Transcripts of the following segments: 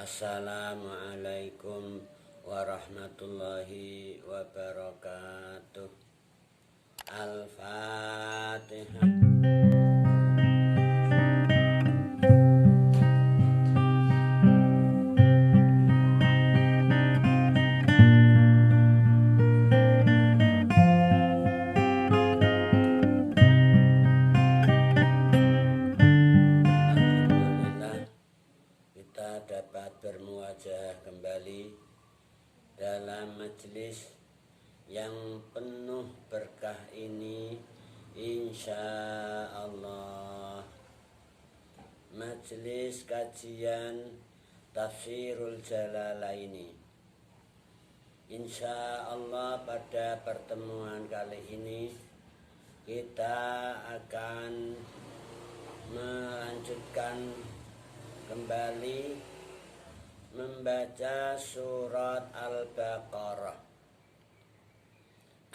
Assalamualaikum warahmatullahi wabarakatuh. Al-Fatihah. Dapat bermuajah kembali dalam majelis yang penuh berkah ini, insya Allah. Majelis kajian Tafsirul Jalalaini. Insya Allah pada pertemuan kali ini kita akan melanjutkan kembali membaca surat Al-Baqarah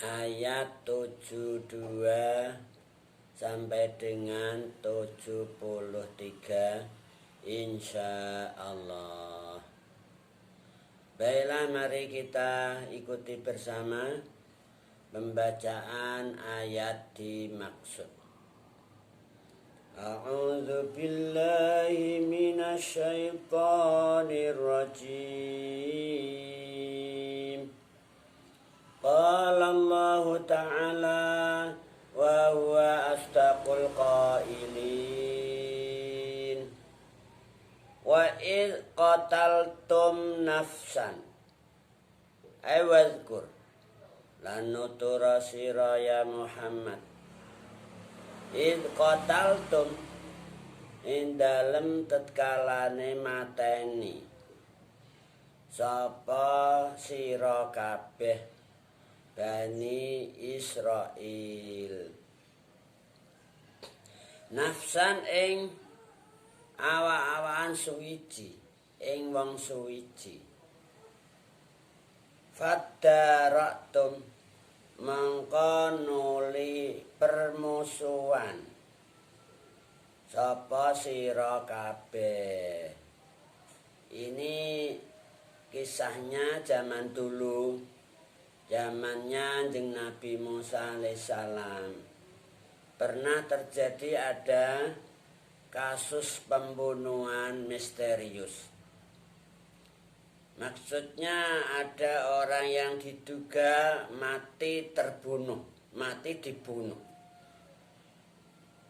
ayat 72 sampai dengan 73 insya Allah. Baiklah, mari kita ikuti bersama pembacaan ayat dimaksud. A'udzu billahi minasy syaithanir rajim. Qala Allah Ta'ala wa huwa asdaqul qailin. Wa id qataltum nafsan ay wadhkur lanutura sira ya Muhammad. Id qataltum ing dalem tetkalane mateni sapa sira kabeh Bani Israil nafsan ing awak-awakan suwiji ing wong suwiji fadaratum mangka nuli permusuhan sapa sira kabeh. Ini kisahnya zaman dulu, zamannya Kanjeng Nabi Musa alaihissalam. Pernah terjadi ada kasus pembunuhan misterius. Maksudnya ada orang yang diduga mati terbunuh, mati dibunuh.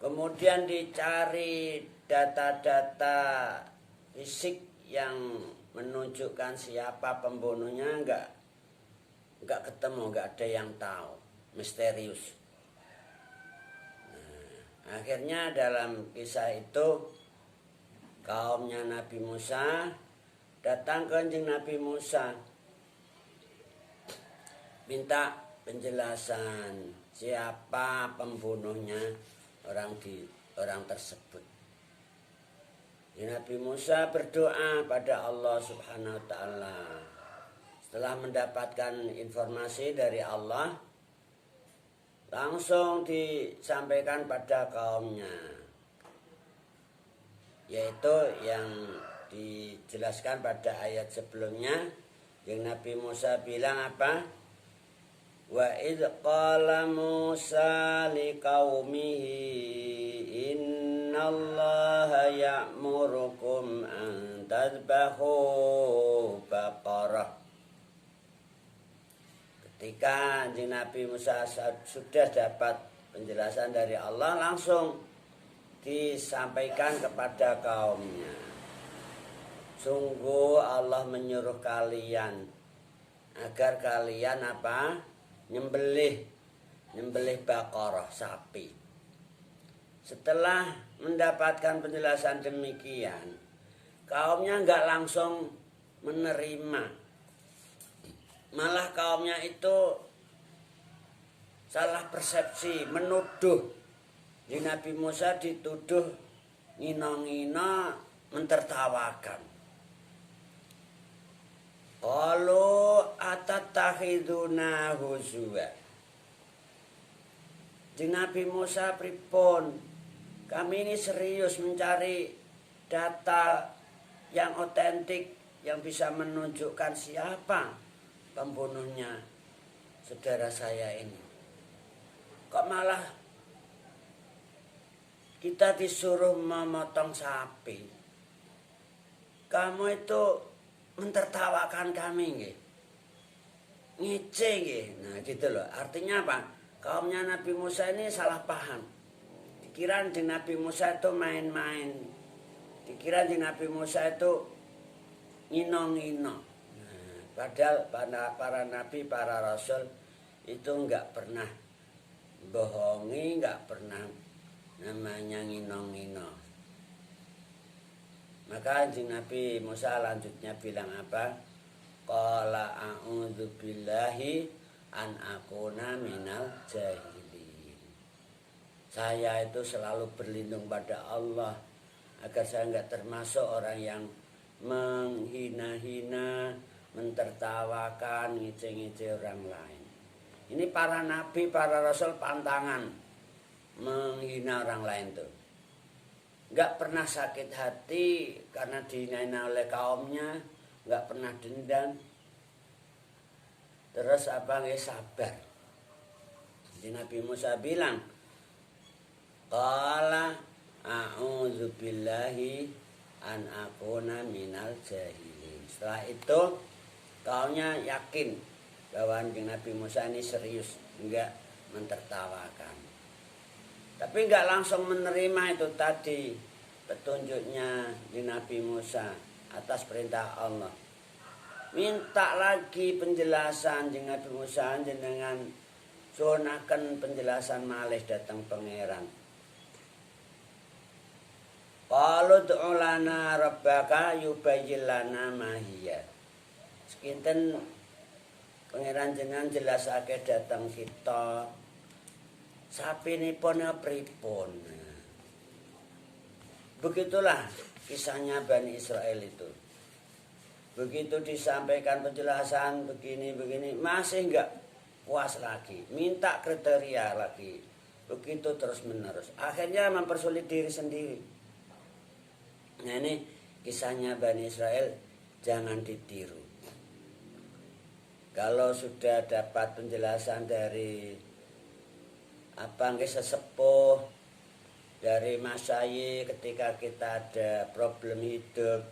Kemudian dicari data-data fisik yang menunjukkan siapa pembunuhnya, enggak ketemu, enggak ada yang tahu, misterius. Nah, akhirnya dalam kisah itu kaumnya Nabi Musa datang ke Kanjeng Nabi Musa minta penjelasan siapa pembunuhnya orang tersebut. Nabi Musa berdoa pada Allah Subhanahu wa taala. Setelah mendapatkan informasi dari Allah, langsung disampaikan pada kaumnya, yaitu yang dijelaskan pada ayat sebelumnya, yang Nabi Musa bilang apa? Wa idz qala Musa liqaumihi innallaha ya'murukum an tadbahu baqarah. Ketika Nabi Musa sudah dapat penjelasan dari Allah, langsung disampaikan kepada kaumnya. Sungguh Allah menyuruh kalian agar kalian apa? Nyembelih Baqarah, sapi. Setelah mendapatkan penjelasan demikian, kaumnya enggak langsung menerima. Malah kaumnya itu salah persepsi, menuduh. Nabi Musa dituduh ngina-ngina, mentertawakan. Qalu atatakhiduna huzwa. Nabi Musa pripun? Kami ini serius mencari data yang otentik yang bisa menunjukkan siapa pembunuhnya saudara saya ini. Kok malah kita disuruh memotong sapi. Kamu itu mentertawakan kami nggih. Ngece nggih. Nah, gitu loh. Artinya apa? Kaumnya Nabi Musa ini salah paham. Dikira di Nabi Musa itu main-main. Dikira di Nabi Musa itu ngino-ngino. Nah, padahal para nabi, para rasul itu enggak pernah bohongi, enggak pernah namanya ngino-ngino. Maka Nabi Musa lanjutnya bilang apa? Qala a'udzu billahi an akuna minal jahilin. Saya itu selalu berlindung pada Allah agar saya enggak termasuk orang yang menghina-hina, mentertawakan, ngece-ngece orang lain. Ini para nabi, para rasul pantangan menghina orang lain tuh. Enggak pernah sakit hati karena dihina oleh kaumnya, enggak pernah dendam. Terus apa nggih sabar. Jadi Nabi Musa bilang, qala a'udzu billahi an akuna minal jahilin. Setelah itu kaumnya yakin bahwa Nabi Musa ini serius, enggak mentertawakan. Tapi enggak langsung menerima itu tadi petunjuknya di Nabi Musa atas perintah Allah. Minta lagi penjelasan di Nabi Musa dengan sunaken penjelasan malih datang pangeran. Qalu du'u lana rabbaka yubayyin lana ma hiya. Sekinten pangeran jenengan jelasake datang kita sapinipun pripun. Begitulah kisahnya Bani Israel itu. Begitu disampaikan penjelasan begini masih enggak puas lagi, minta kriteria lagi. Begitu terus menerus. Akhirnya mempersulit diri sendiri. Nah, ini kisahnya Bani Israel, jangan ditiru. Kalau sudah dapat penjelasan dari sesepuh, dari masyayi ketika kita ada problem hidup,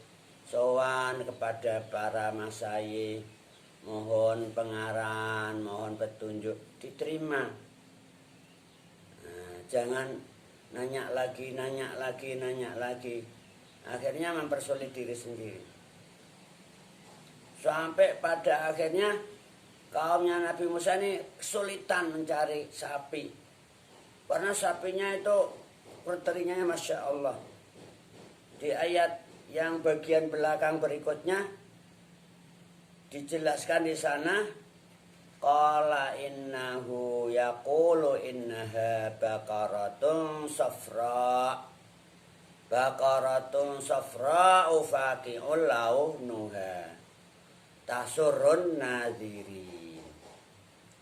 sowan kepada para masyayi, mohon pengarahan, mohon petunjuk, diterima. Nah, jangan nanya lagi. Akhirnya mempersulit diri sendiri. Sampai pada akhirnya kaumnya Nabi Musa ini kesulitan mencari sapi. Karena sapinya itu kriterianya Masya Allah. Di ayat yang bagian belakang berikutnya dijelaskan di sana, qala innahu yaqulu innaha baqaratun safra faqi'ul launuha tasurrun nadhirin.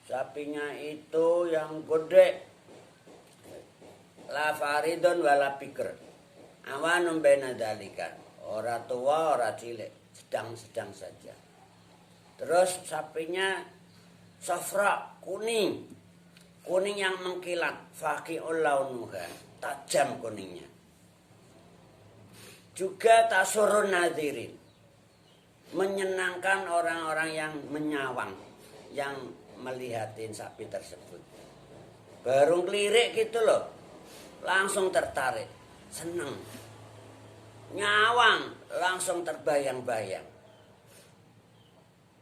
Sapinya itu yang gede, la faridun wala pikr, awanum baina dzalika, ora tua ora cilik, sedang saja. Terus sapinya safra, kuning yang mengkilat, faqi'ul launuha, tajam kuningnya. Juga tasurun nadhirin, menyenangkan orang-orang yang menyawang, yang melihatin sapi tersebut. Baru ngelirik gitu loh, langsung tertarik, seneng. Nyawang, langsung terbayang-bayang.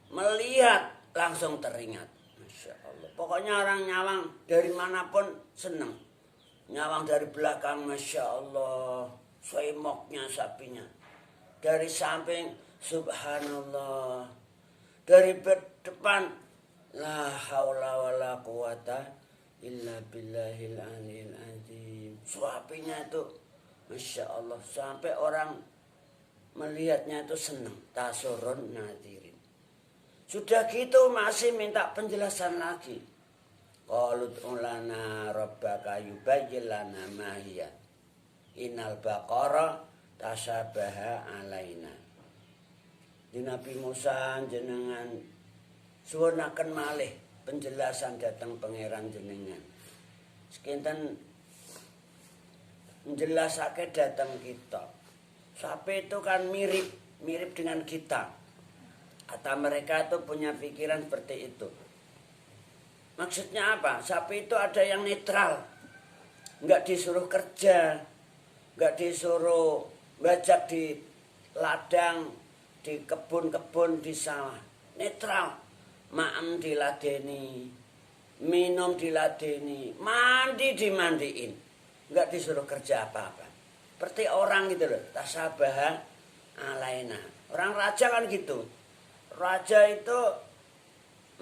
Melihat, langsung teringat. Masya Allah. Pokoknya orang nyawang dari manapun seneng. Nyawang dari belakang, Masya Allah. Soimoknya sapinya. Dari samping, Subhanallah. Dari depan, la haula wa la quwata illa billahil aliyil azim. Sapinya itu, Masya Allah. Sampai orang melihatnya itu senang. Tasurun nadhirin. Sudah gitu masih minta penjelasan lagi. Qalut ulana rabbaka yubayyin lana ma hiya. Innal baqara tasabaha alaina. di Nabi Musa jenengan suwunaken malih penjelasan datang pangeran jenengan. Sekinten menjelasake datang kita. Sapi itu kan mirip dengan kita. Kata mereka itu punya pikiran seperti itu. Maksudnya apa? Sapi itu ada yang netral. Enggak disuruh kerja. Enggak disuruh bajak di ladang, di kebun-kebun, di sawah. Netral. Maem diladeni, minum diladeni, mandi dimandiin. Enggak disuruh kerja apa-apa. Seperti orang gitu loh. Tasabaha alaina. Orang raja kan gitu. Raja itu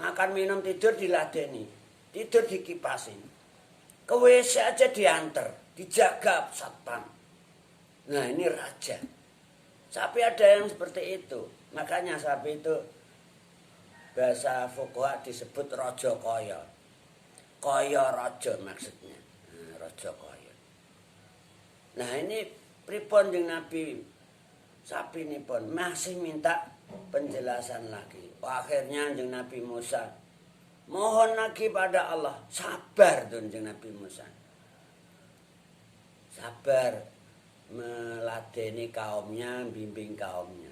makan minum tidur diladeni, tidur dikipasin, ke WC aja diantar, dijaga satpam. Nah ini raja. Sapi ada yang seperti itu. Makanya sapi itu bahasa fuqaha disebut raja kaya. Kaya raja maksudnya. Nah, raja kaya. Nah ini pripun jeung Nabi sapi ini pun masih minta penjelasan lagi. Akhirnya jeung Nabi Musa mohon lagi pada Allah, sabar tuh jeung Nabi Musa. Sabar meladeni kaumnya, bimbing kaumnya.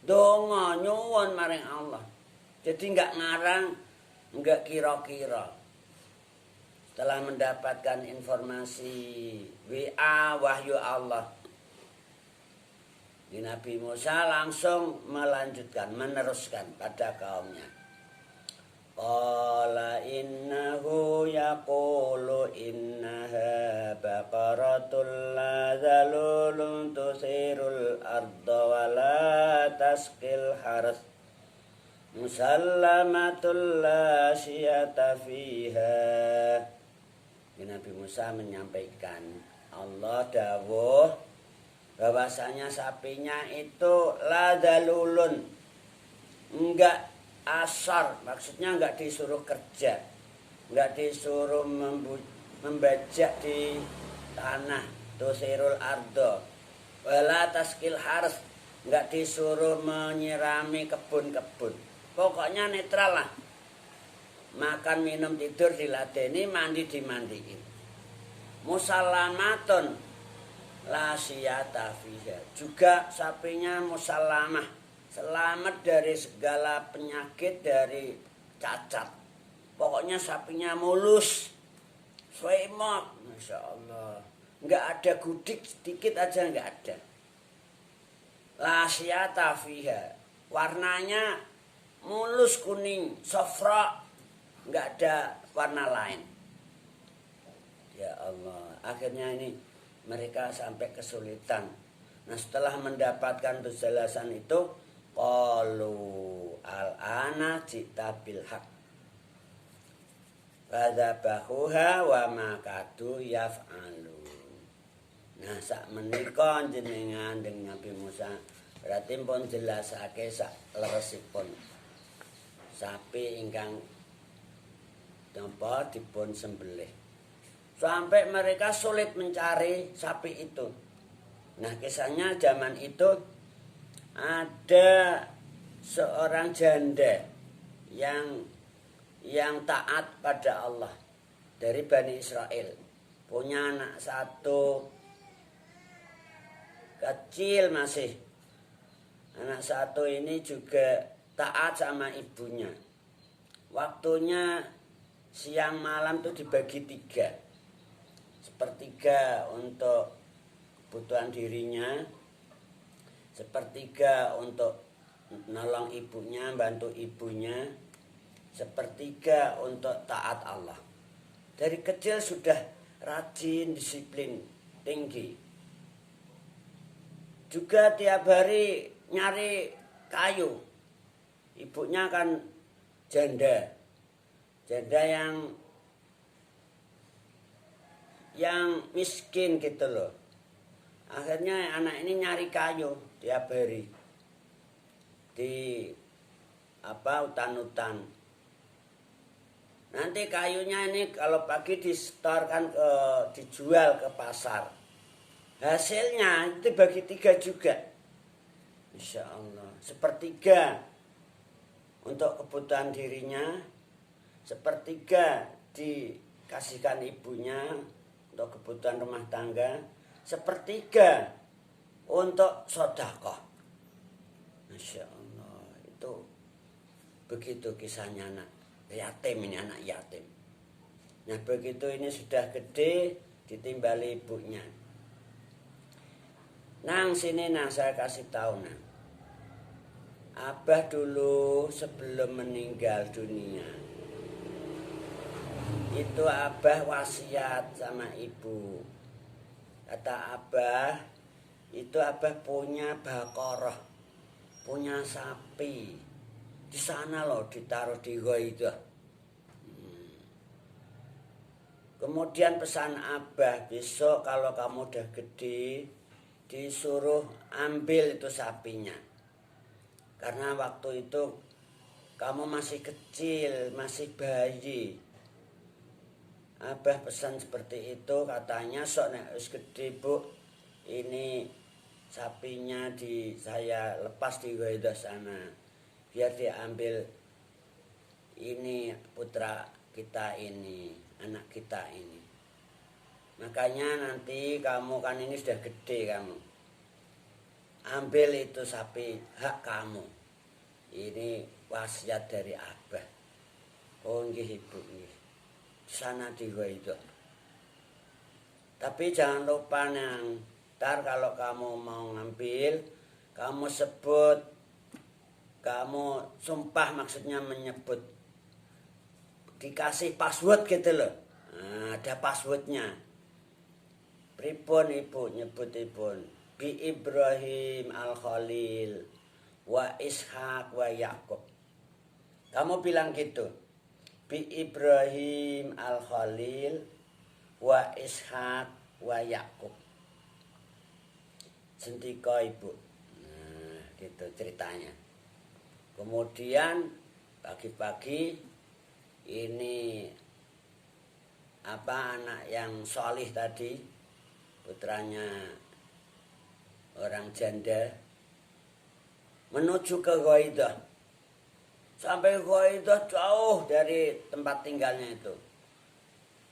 Donga nyuwun maring Allah. Jadi enggak ngarang, enggak kira-kira. Setelah mendapatkan informasi WA wahyu Allah, Nabi Musa langsung melanjutkan, meneruskan pada kaumnya. Qala innahu yaqulu innaha baqaratul la zalulun tusirul arda wa la tasqil haras musallamatul la syiyata fiha. Nabi Musa menyampaikan, Allah dawuh bahwasanya sapinya itu ladalulun, enggak asar, maksudnya enggak disuruh kerja, enggak disuruh membajak di tanah, tusirul ardo, wala taskil haras, enggak disuruh menyirami kebun-kebun, pokoknya netral lah, makan minum tidur diladeni, mandi dimandiin, musallamatun la syiyata fiha. Juga sapinya musallamah, selamat dari segala penyakit, dari cacat. Pokoknya sapinya mulus, selamat, Masya Allah. Enggak ada gudik sedikit aja, enggak ada. La syiyata fiha, warnanya mulus kuning, safra, enggak ada warna lain. Ya Allah, akhirnya ini mereka sampai kesulitan. Nah setelah mendapatkan penjelasan itu, qalu al-ana jita bil haq fadzabahuha wa ma kadu yaf'alu. Nah sak menika jenengan dengan Nabi Musa berarti pun jelasake sak leresipun sapi ingkang napa dipun sembelih. Sampai mereka sulit mencari sapi itu. Nah kisahnya zaman itu ada seorang janda yang taat pada Allah dari Bani Israel. Punya anak satu, kecil masih. Anak satu ini juga taat sama ibunya. Waktunya siang malam tuh dibagi 3. Sepertiga untuk kebutuhan dirinya, sepertiga untuk nolong ibunya, bantu ibunya, sepertiga untuk taat Allah. Dari kecil sudah rajin, disiplin tinggi. Juga tiap hari nyari kayu. Ibunya kan janda yang miskin gitu loh. Akhirnya anak ini nyari kayu tiap hari di hutan-hutan. Nanti kayunya ini kalau pagi disetorkan dijual ke pasar. Hasilnya itu bagi 3 juga. Insya Allah. Sepertiga untuk kebutuhan dirinya, sepertiga dikasihkan ibunya untuk kebutuhan rumah tangga, sepertiga untuk sedekah. Masya Allah, itu begitu kisahnya anak yatim ini, anak yatim. Nah begitu ini sudah gede ditimbali ibunya. Nang sini nang saya kasih tahu nang. Abah dulu sebelum meninggal dunia itu Abah wasiat sama ibu. Kata Abah, itu Abah punya bakoroh, punya sapi. Di sana loh ditaruh di gua itu. Kemudian pesan Abah, besok kalau kamu udah gede disuruh ambil itu sapinya. Karena waktu itu kamu masih kecil, masih bayi. Abah pesan seperti itu, katanya sok nek wis gede Bu, ini sapinya saya lepas di Goido sana. Biar diambil ini putra kita ini, anak kita ini. Makanya nanti kamu kan ini sudah gede kamu. Ambil itu sapi hak kamu. Ini wasiat dari Abah. Oh nggih Ibu nggih. Sana di itu. Tapi jangan lupa nang, ntar kalau kamu mau ngambil, kamu sebut, kamu sumpah maksudnya menyebut, dikasih password gitu loh. Nah, ada passwordnya. Pripun Ibu nyebut Ibu? Bi Ibrahim Al-Khalil wa Ishak wa Yakub. Kamu bilang gitu. Bi Ibrahim Al-Khalil wa Ishak wa Yakub. Sentika Ibu. Nah, gitu ceritanya. Kemudian pagi-pagi ini anak yang solih tadi, putranya orang janda, menuju ke Ghaidah. Sampai Ghaidah jauh dari tempat tinggalnya itu.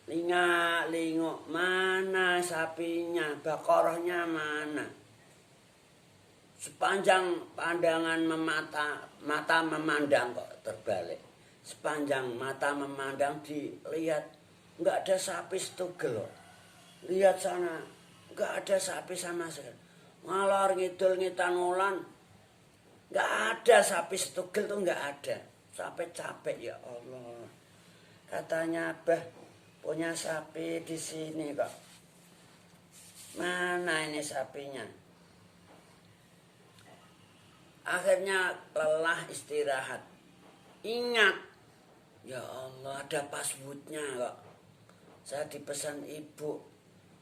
Lingak-linguk, mana sapinya, bakorohnya mana. Sepanjang pandangan mata memandang kok terbalik. Sepanjang mata memandang dilihat, enggak ada sapi setugel loh. Lihat sana, enggak ada sapi sama sekali. Ngalor ngidul ngitan ulan, enggak ada sapi setugel tuh enggak ada. Sampai capek ya Allah. Katanya Abah punya sapi di sini kok. Mana ini sapinya? Akhirnya lelah istirahat. Ingat, ya Allah ada passwordnya kok. Saya dipesan ibu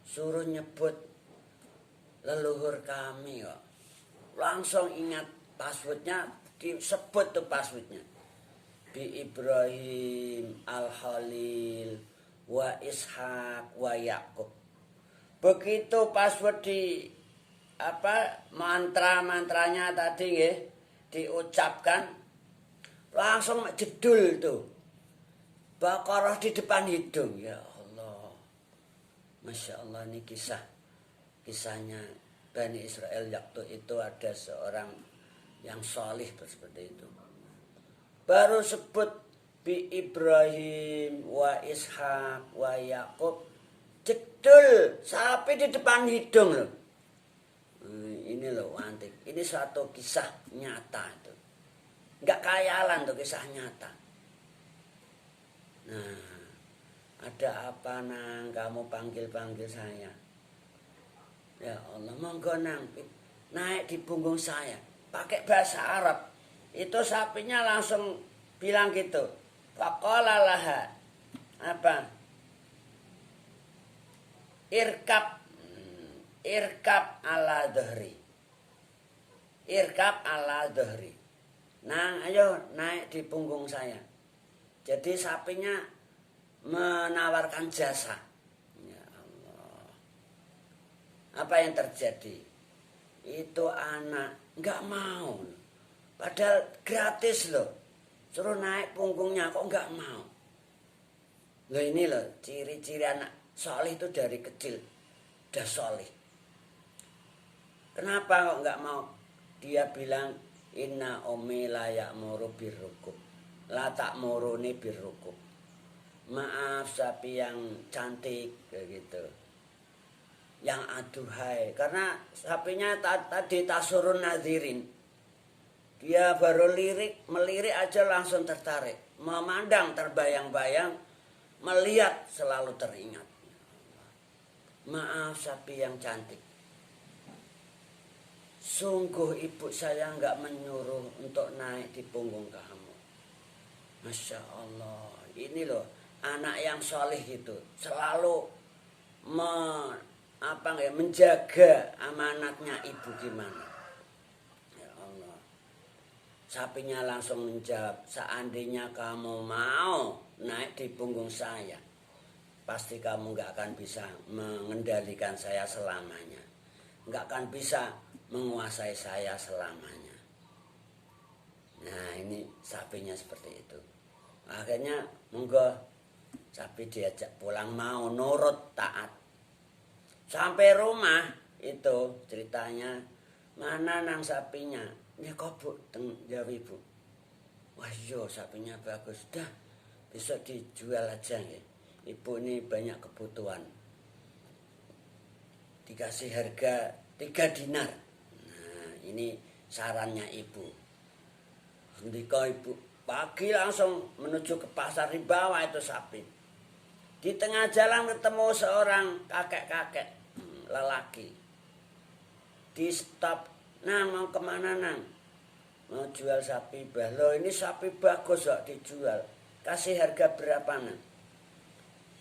suruh nyebut leluhur kami kok. Langsung ingat passwordnya, disebut tuh passwordnya. Bi Ibrahim Al-Khalil wa Ishak wa Yakub. Begitu password di mantra-mantranya tadi nggih diucapkan, langsung jedul tuh. Baqarah di depan hidung, ya Allah. Masya Allah, ini kisahnya Bani Israel waktu itu ada seorang yang solih seperti itu. Baru sebut bi Ibrahim wa Ishak wa Yakub, jedul sapi di depan hidung loh. Ini loh antik. Ini suatu kisah nyata itu. Enggak khayalan tuh, kisah nyata. Nah, ada apa nang kamu panggil-panggil saya? Ya Allah, monggo nang naik di punggung saya. Pakai bahasa Arab. Itu sapinya langsung bilang gitu. Faqala laha. Apa? Irkab ala dhahri. Irkab ala dhahri. Nang, ayo naik di punggung saya. Jadi sapinya menawarkan jasa. Ya Allah. Apa yang terjadi? Itu anak nggak mau. Padahal gratis loh. Suruh naik punggungnya kok nggak mau. Loh ini loh ciri-ciri anak solih itu dari kecil udah solih. Kenapa kok nggak mau? Dia bilang inna ummi la ya'muru birrukub. La ta'muruni birrukub. Maaf sapi yang cantik kayak gitu. Yang aduhai karena sapinya tadi tasurun nazirin. Dia baru melirik aja langsung tertarik. Memandang terbayang-bayang, melihat selalu teringat. Maaf sapi yang cantik. Sungguh ibu saya nggak menyuruh untuk naik di punggung kamu. Masya Allah. Ini loh anak yang soleh itu selalu menjaga amanatnya ibu gimana. Ya Allah. Sapinya langsung menjawab, seandainya kamu mau naik di punggung saya, pasti kamu nggak akan bisa mengendalikan saya selamanya. Nggak akan bisa menguasai saya selamanya. Nah ini sapinya seperti itu. Akhirnya monggo sapi diajak pulang mau nurut taat. Sampai rumah itu ceritanya mana nang sapinya. Ini kok bu jawab ibu. Wah yo sapinya bagus dah. Besok dijual aja ya. Ibu ini banyak kebutuhan. Dikasih harga 3 dinar. Nah ini sarannya ibu. Ndika ibu pagi langsung menuju ke pasar di bawah itu sapi. Di tengah jalan ketemu seorang kakek-kakek lelaki. Di stop, nang mau kemana nang? Mau jual sapi bah. Loh ini sapi bagus kok dijual. Kasih harga berapa nang?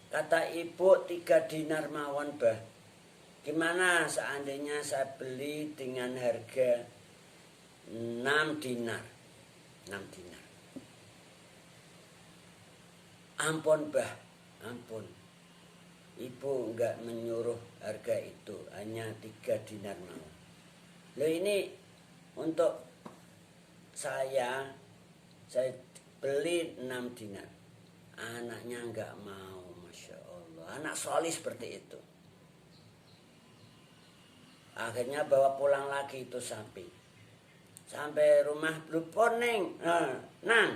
Kata ibu 3 dinar mawon bah. Gimana seandainya saya beli dengan harga 6 dinar? 6 dinar. Ampun bah, ampun. Ibu enggak menyuruh harga itu, hanya 3 dinar mau. Loh ini untuk saya beli 6 dinar. Anaknya enggak mau, Masya Allah. Anak solih seperti itu. Akhirnya bawa pulang lagi itu sapi. Sampai rumah belum neng. Nang,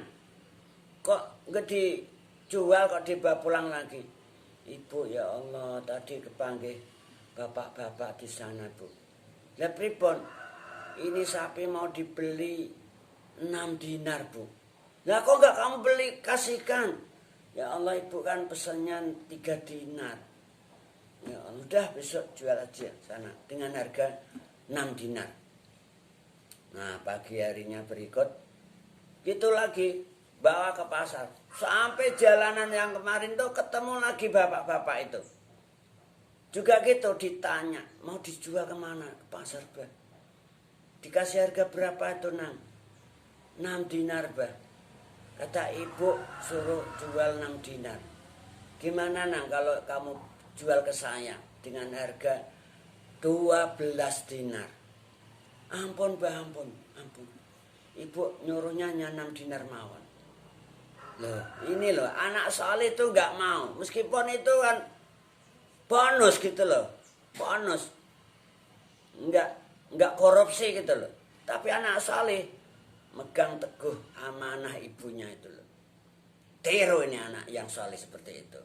kok nggak dijual kok dibawa pulang lagi? Ibu ya Allah tadi kepanggih bapak-bapak di sana bu. Lah pripun? Ini sapi mau dibeli 6 dinar bu. Lah kok nggak kamu beli kasihkan? Ya Allah ibu kan pesannya 3 dinar. Ya Allah udah besok jual aja sana dengan harga 6 dinar. Nah pagi harinya berikut gitu lagi bawa ke pasar sampai jalanan yang kemarin tuh ketemu lagi bapak-bapak itu juga gitu ditanya mau dijual kemana ke pasar bah dikasih harga berapa itu nang 6 dinar bah kata ibu suruh jual 6 dinar gimana nang kalau kamu jual ke saya dengan harga 12 dinar. Ampun bah ampun. Ibu nyuruhnya 6 dinar mawon. Loh, ini loh anak soleh itu nggak mau. Meskipun itu kan bonus gitu loh. Bonus. Enggak korupsi gitu loh. Tapi anak soleh megang teguh amanah ibunya itu loh. Tiru ini anak yang soleh seperti itu.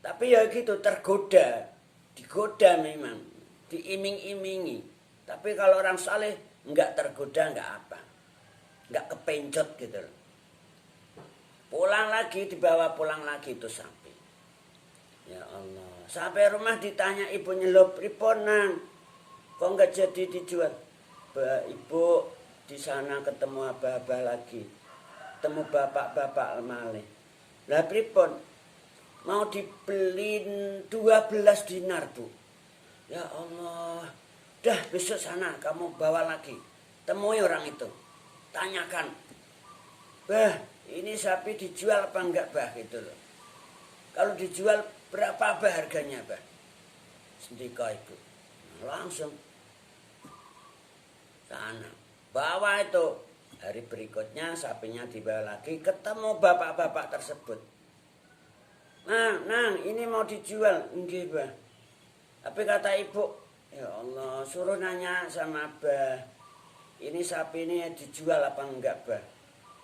Tapi ya gitu tergoda, digoda memang, diiming-imingi. Tapi kalau orang saleh enggak tergoda, enggak apa, enggak kepencot gitu loh. Pulang lagi, dibawa pulang lagi itu sapi. Ya Allah, sampai rumah ditanya ibunya loh, pripun nang, kok enggak jadi dijual? Ibu di sana ketemu abah-abah lagi, ketemu bapak-bapak malih. Lah pripun? Mau dibeli 12 dinar bu. Ya Allah. Dah besok sana kamu bawa lagi. Temui orang itu. Tanyakan. Bah ini sapi dijual apa enggak bah gitu loh. Kalau dijual berapa bah harganya bah. Sendika ibu. Langsung sana. Bawa itu. Hari berikutnya sapinya dibawa lagi, ketemu bapak-bapak tersebut. Nang, ini mau dijual. Nggih, Bah. Tapi kata ibu, ya Allah, suruh nanya sama Bah. Ini sapi ini dijual apa enggak, Bah?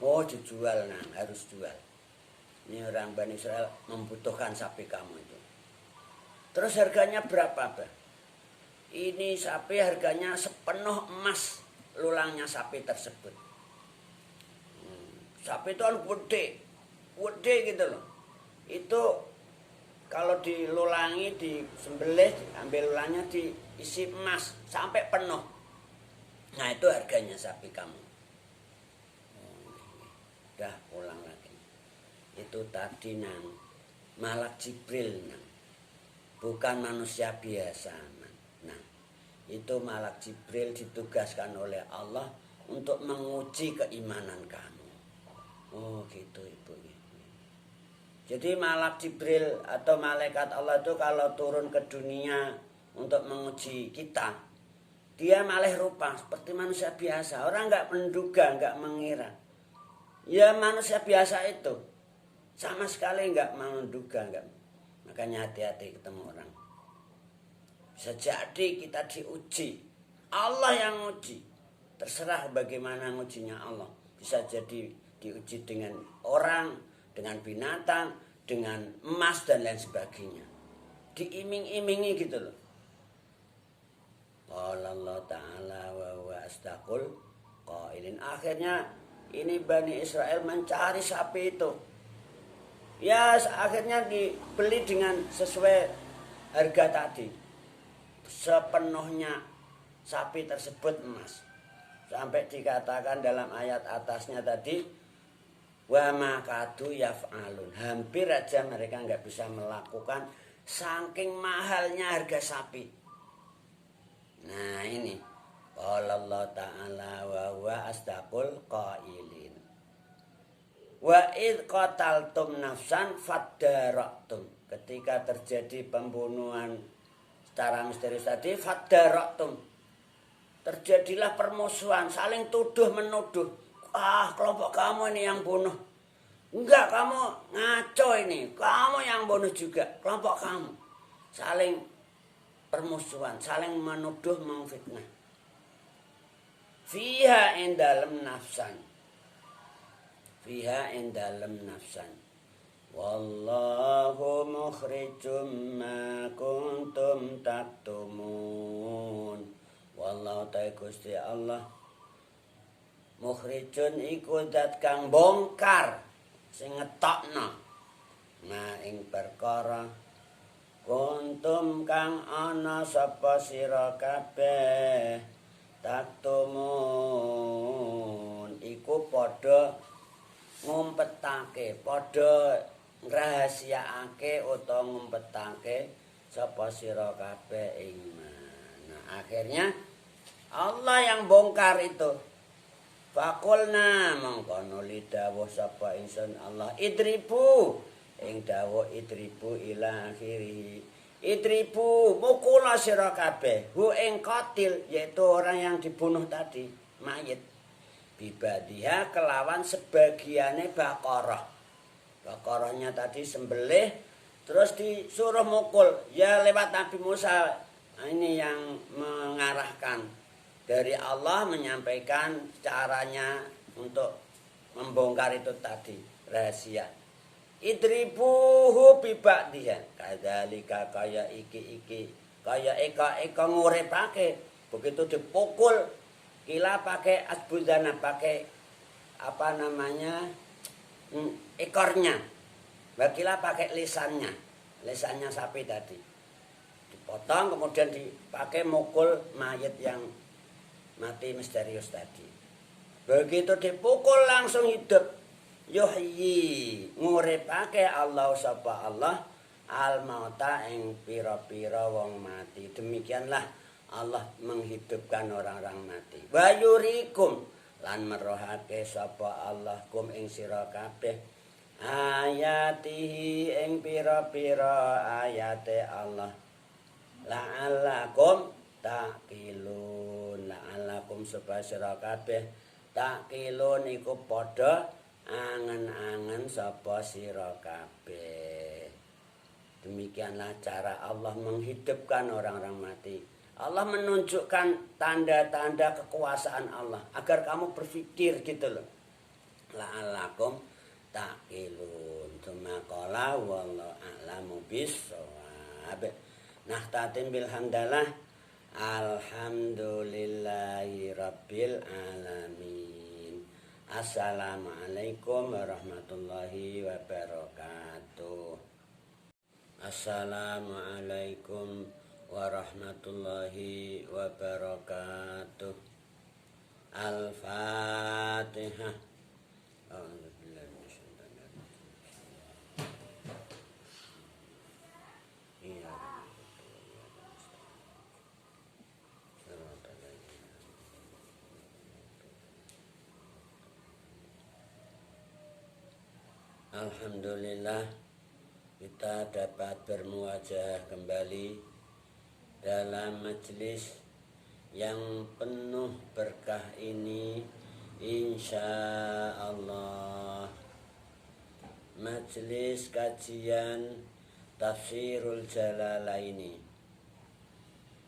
Oh, dijual, Nang, harus jual. Ini orang Bani Israel membutuhkan sapi kamu itu. Terus harganya berapa, Bah? Ini sapi harganya sepenuh emas lulangnya sapi tersebut. Sapi itu kan gede gitu loh. Itu kalau dilulangi, disembelih, ambil ulangnya diisi emas sampai penuh. Nah itu harganya sapi kamu. Udah pulang lagi. Itu tadi Nang, malak Jibril Nang, bukan manusia biasa Nang. Nah itu malak Jibril ditugaskan oleh Allah untuk menguji keimanan kamu. Oh gitu Ibu. Jadi malak Jibril atau malaikat Allah itu kalau turun ke dunia untuk menguji kita, dia malah rupa seperti manusia biasa. Orang nggak menduga, nggak mengira. Ya manusia biasa itu sama sekali nggak menduga, nggak. Makanya hati-hati ketemu orang. Bisa jadi kita diuji, Allah yang uji. Terserah bagaimana ngujinya Allah. Bisa jadi diuji dengan orang, dengan binatang, dengan emas dan lain sebagainya. Diiming-imingi gitu loh. Allah Ta'ala wa huwa astaqul qailin. Akhirnya ini Bani Israel mencari sapi itu. Ya akhirnya dibeli dengan sesuai harga tadi. Sepenuhnya sapi tersebut emas. Sampai dikatakan dalam ayat atasnya tadi, wa makadu yaf'alun. Hampir aja mereka nggak bisa melakukan saking mahalnya harga sapi. Nah ini Allah Ta'ala wa huwa astaqul qailin. Wa id qataltum nafsan faddaraktum. Ketika terjadi pembunuhan secara misterius tadi, faddaraktum. Terjadilah permusuhan, saling tuduh menuduh. Kelompok kamu ini yang bunuh. Enggak, kamu ngaco ini. Kamu yang bunuh juga. Kelompok kamu. Saling permusuhan. Saling menuduh, memfitnah. Fiha indalem nafsan. Fiha indalem nafsan. Wallahu mukhrijum ma kuntum taktumun. Wallahu ta'ala Gusti Allah mukhrijun iku zat kang bongkar sing ngetokno nah ing perkara kuntum kang ana sapa sira kabeh taktumun iku padha ngumpetake, padha ngrahasiaake utawa ngumpetake sapa sira kabeh ing nah akhirnya Allah yang bongkar itu. Fakulna mongkono lidawuh sapa ingsun Allah idribu ing dawuh idribu ila akhirih idribu mukula sira kabeh hu ing qatil yaitu orang yang dibunuh tadi mayit bibadiha kelawan sebagiane bakarahnya tadi sembelih terus disuruh mukul ya lewat Nabi Musa ini yang mengarahkan dari Allah menyampaikan caranya untuk membongkar itu tadi rahasia. Idribuhu biba'diha. Kadzalika kaya iki kaya eka nguripake. Begitu dipukul kila pakai asbudana pakai apa namanya ekornya. Bakila pakai lisannya sapi tadi. Dipotong kemudian dipakai mukul mayat yang mati misterius tadi. Begitu dipukul langsung hidup. Yuhyi nguripake Allah sapa Allah al mauta ing pira-pira wong mati. Demikianlah Allah menghidupkan orang-orang mati. Wa yurikum lan merohake sapa Allah kum ing sira kabeh ayatihi ing pira-pira ayate Allah. La'allakum taqilun la'allakum supaya sira kabeh taqilun iku padha angen-angen sapa sira kabeh. Demikianlah cara Allah menghidupkan orang-orang mati. Allah menunjukkan tanda-tanda kekuasaan Allah agar kamu berpikir gitu loh. La'allakum taqilun. Tsumma qala wallahu a'lamu bis-shawab. Nah, tatim bil hamdalah. Alhamdulillahi rabbil alamin. Assalamualaikum warahmatullahi wabarakatuh. Assalamualaikum warahmatullahi wabarakatuh. Al-Fatihah. Alhamdulillah kita dapat bermuajah kembali dalam majelis yang penuh berkah ini, insya Allah. Majelis kajian Tafsirul Jalalaini.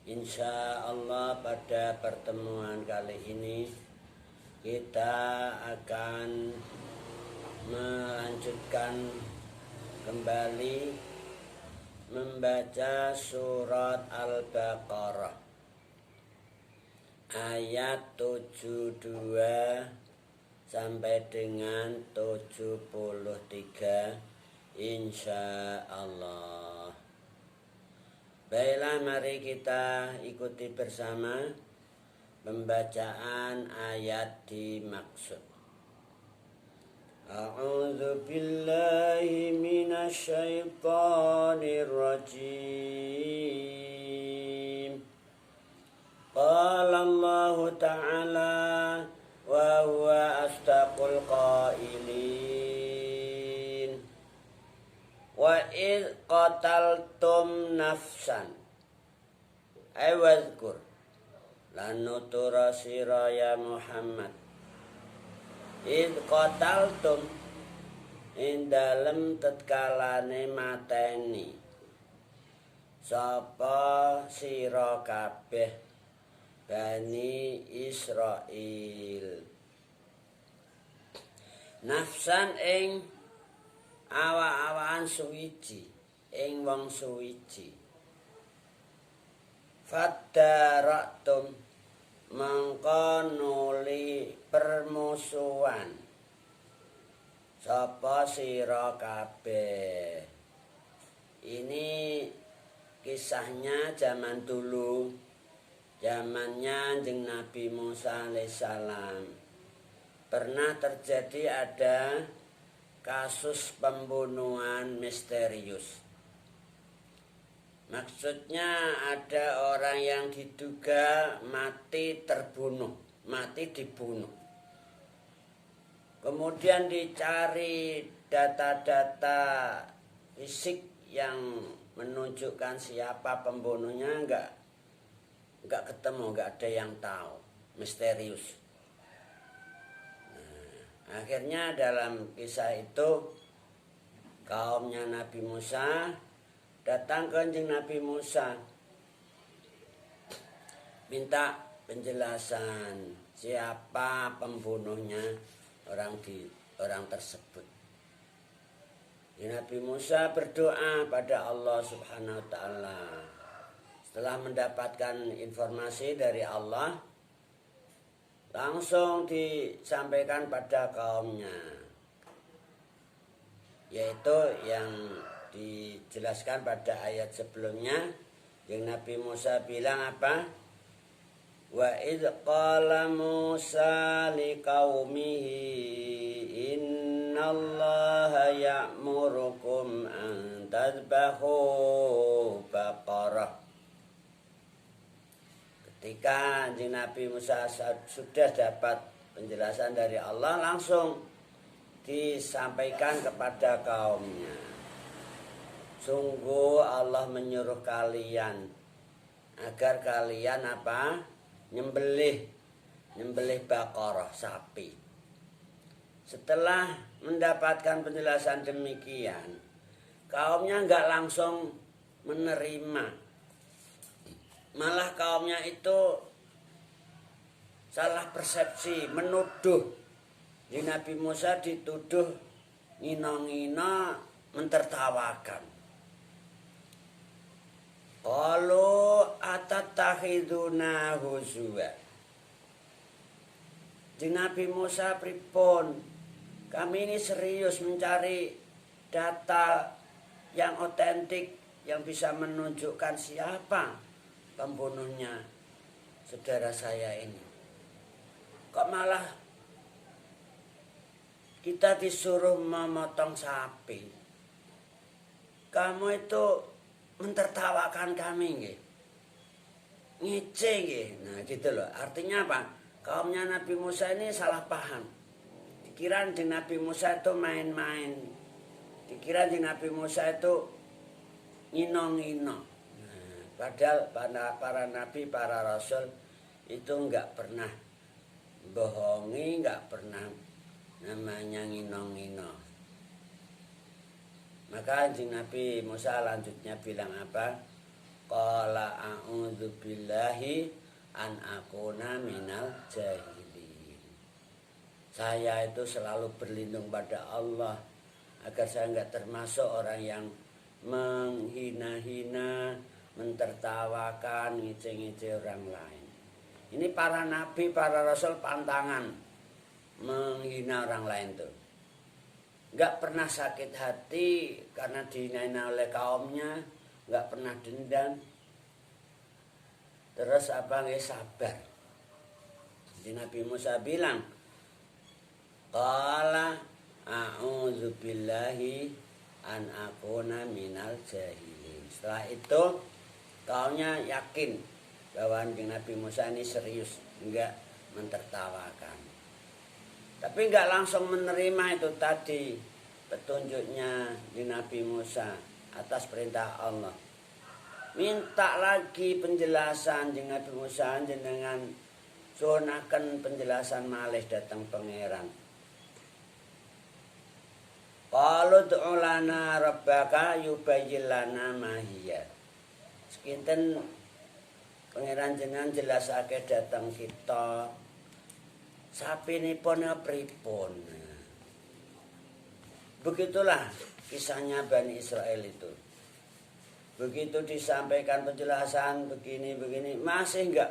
Insya Allah pada pertemuan kali ini kita akan melanjutkan kembali membaca surat Al-Baqarah ayat 72 sampai dengan 73 insya Allah. Baiklah, mari kita ikuti bersama pembacaan ayat dimaksud. A'udzu billahi minasy syaithanir rajim. Qala Allah Ta'ala wa huwa astaqul qailin. Wa id qataltum nafsan. Ay wadhkur lanutura sira ya Muhammad. Id qataltum ing dalem tetkalane mateni sapa sira kabeh Bani Israil nafsan ing awa-awan suwiji ing wong suwiji fadaratum mangka nuli permusuhan sapa sira kabeh. Ini kisahnya zaman dulu, zamannya Kanjeng Nabi Musa alaihissalam. Pernah terjadi ada kasus pembunuhan misterius. Maksudnya ada orang yang diduga mati terbunuh, mati dibunuh. Kemudian dicari data-data fisik yang menunjukkan siapa pembunuhnya, enggak ketemu, enggak ada yang tahu, misterius. Nah, akhirnya dalam kisah itu kaumnya Nabi Musa datang ke Kanjeng Nabi Musa minta penjelasan siapa pembunuhnya orang tersebut. Nabi Musa berdoa pada Allah Subhanahu wa taala. Setelah mendapatkan informasi dari Allah, langsung disampaikan pada kaumnya, yaitu yang dijelaskan pada ayat sebelumnya, yang Nabi Musa bilang apa? Wa idz qala Musa liqaumihi innallaha ya'murukum an tadbahu baqarah. Ketika Nabi Musa sudah dapat penjelasan dari Allah, langsung disampaikan kepada kaumnya. Sungguh Allah menyuruh kalian agar kalian apa? Nyembelih Baqarah, sapi. Setelah mendapatkan penjelasan demikian, kaumnya nggak langsung menerima. Malah kaumnya itu salah persepsi, menuduh. Di Nabi Musa dituduh ngino-ngino, mentertawakan. Qalu atatakhiduna huzwa. Di Nabi Musa pripun? Kami ini serius mencari data yang otentik yang bisa menunjukkan siapa pembunuhnya saudara saya ini. Kok malah kita disuruh memotong sapi? Kamu itu mentertawakan kami nggih. Ngece nggih. Nah, gitu loh. Artinya apa? Kaumnya Nabi Musa ini salah paham. Dikira di Nabi Musa itu main-main. Dikira di Nabi Musa itu ngino-ngino. Nah, padahal para nabi, para rasul itu enggak pernah bohongi, enggak pernah namanya ngino-ngino. Maka Nabi Musa lanjutnya bilang apa? Qala a'udzubillahi an akuna minal jahilin. Saya itu selalu berlindung pada Allah agar saya enggak termasuk orang yang menghina-hina, mentertawakan, ngece-ngece orang lain. Ini para nabi, para rasul pantangan menghina orang lain tuh. Enggak pernah sakit hati karena dihina oleh kaumnya, enggak pernah dendam. Terus apa nggih sabar. Jadi Nabi Musa bilang, qala a'udzubillahi an akuna minal jahilin. Setelah itu kaumnya yakin bahwa Nabi Musa ini serius, enggak mentertawakan. Tapi enggak langsung menerima itu tadi petunjuknya di Nabi Musa atas perintah Allah. Minta lagi penjelasan di Nabi Musa dengan sunakan penjelasan malih datang pangeran. Qalu du'u lana rabbaka yubayyin lana ma hiya. Sekinten pangeran jenengan jelasake datang kita sapi nipun pripun. Begitulah kisahnya Bani Israel itu. Begitu disampaikan penjelasan begini masih enggak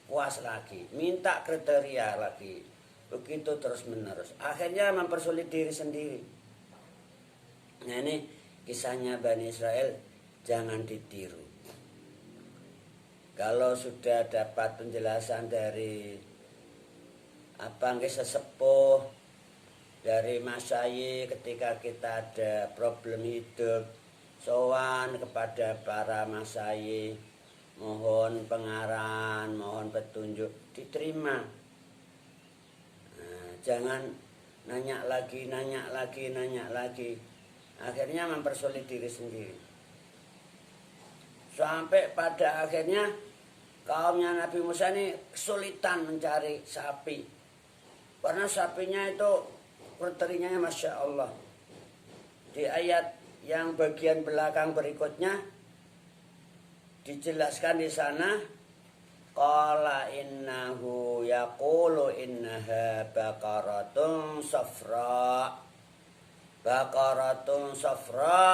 puas lagi, minta kriteria lagi. Begitu terus menerus. Akhirnya mempersulit diri sendiri. Nah, ini kisahnya Bani Israel, jangan ditiru. Kalau sudah dapat penjelasan dari sesepuh, dari masyayikh ketika kita ada problem hidup, sowan kepada para masyayikh, mohon pengarahan, mohon petunjuk, diterima. Nah, jangan nanya lagi. Akhirnya mempersulit diri sendiri. Sampai pada akhirnya kaumnya Nabi Musa ini kesulitan mencari sapi. Karena sapinya itu kriterianya Masya Allah. Di ayat yang bagian belakang berikutnya dijelaskan di sana, qala innahu yaqulu innaha baqaratun safra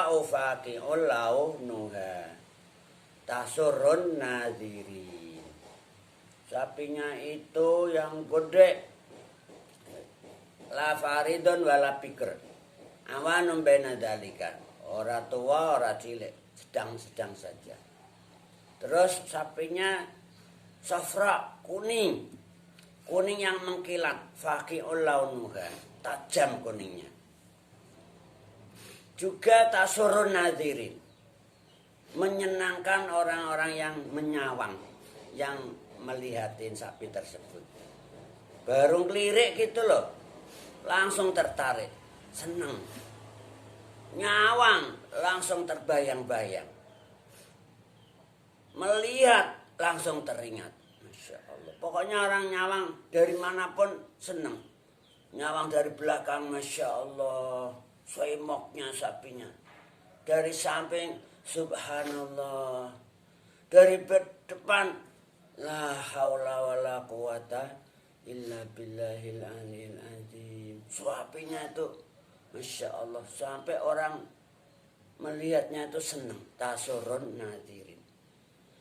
faqi'ul launuha tasurrun nadhirin. Sapinya itu yang gede, la faridun wala pikr, awanum baina dalika, ora tua ora cilik, sedang saja. Terus sapinya safra, kuning yang mengkilat, faqi'ul launuha, tajam kuningnya. Juga tasurun nadhirin, menyenangkan orang-orang yang menyawang, yang melihatin sapi tersebut. Baru ngelirik gitu loh, langsung tertarik, seneng, nyawang, langsung terbayang-bayang. Melihat langsung teringat. Masya Allah. Pokoknya orang nyawang dari manapun seneng. Nyawang dari belakang, Masya Allah. Soimoknya sapinya. Dari samping, Subhanallah. Dari depan, la haula wa la quwata illa billahil aliyil azim. Sapinya itu, Masya Allah. Sampai orang melihatnya itu senang. Tasurun nadirin.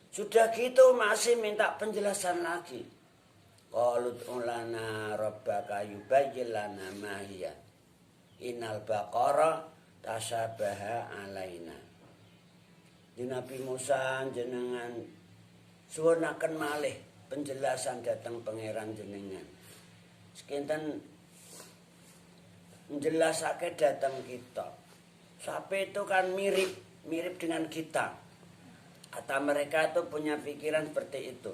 Sudah gitu masih minta penjelasan lagi. Qalut ulana rabbaka yubayyin lana ma hiya. Innal baqara tasabaha alaina. Di Nabi Musa jenengan suwunaken malih penjelasan datang pangeran jenengan. Sekinten menjelasake datang kita. Sapi itu kan mirip dengan kita. Kata mereka itu punya pikiran seperti itu.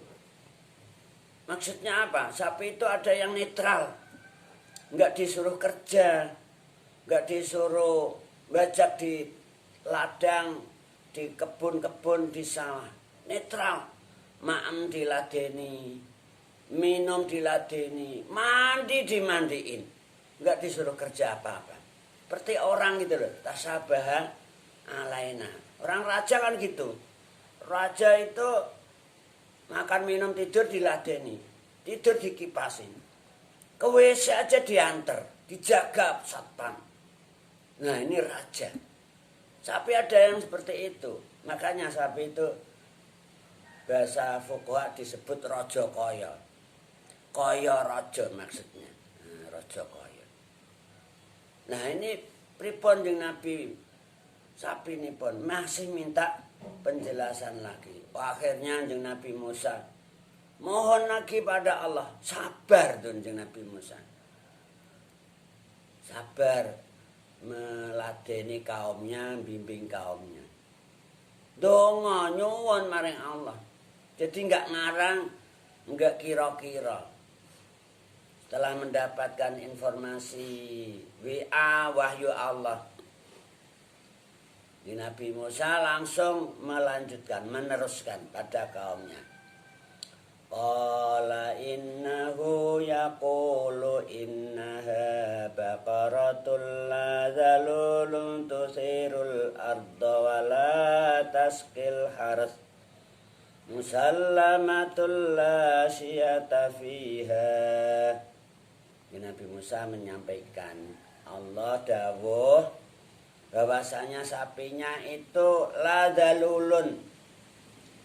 Maksudnya apa? Sapi itu ada yang netral. Enggak disuruh kerja. Enggak disuruh bajak di ladang, di kebun-kebun, di sawah. Netral. Maem diladeni. Minum diladeni. Mandi dimandiin. Enggak disuruh kerja apa-apa. Seperti orang gitu loh. Tasabaha alaina. Orang raja kan gitu. Raja itu makan minum tidur diladeni, tidur dikipasin, ke WC aja diantar, dijaga satpam. Nah ini raja. Sapi ada yang seperti itu, makanya sapi itu bahasa fuqaha disebut raja kaya, kaya raja maksudnya, raja kaya. Nah ini pripun jeung Nabi sapi ini pun masih minta penjelasan lagi. Akhirnya jeung Nabi Musa mohon lagi pada Allah, sabar tuh jeung Nabi Musa. Sabar meladeni kaumnya, bimbing kaumnya. Donga nyuwun maring Allah. Jadi enggak ngarang, enggak kira-kira. Setelah mendapatkan informasi WA wahyu Allah, di Nabi Musa langsung melanjutkan, meneruskan pada kaumnya. Qala innahu yaqulu innaha baqaratul la zalulun tusirul arda wa la tasqil haras musallamatul la syiyata fiha. Nabi Musa menyampaikan, Allah dawuh bahwasanya sapinya itu ladalulun,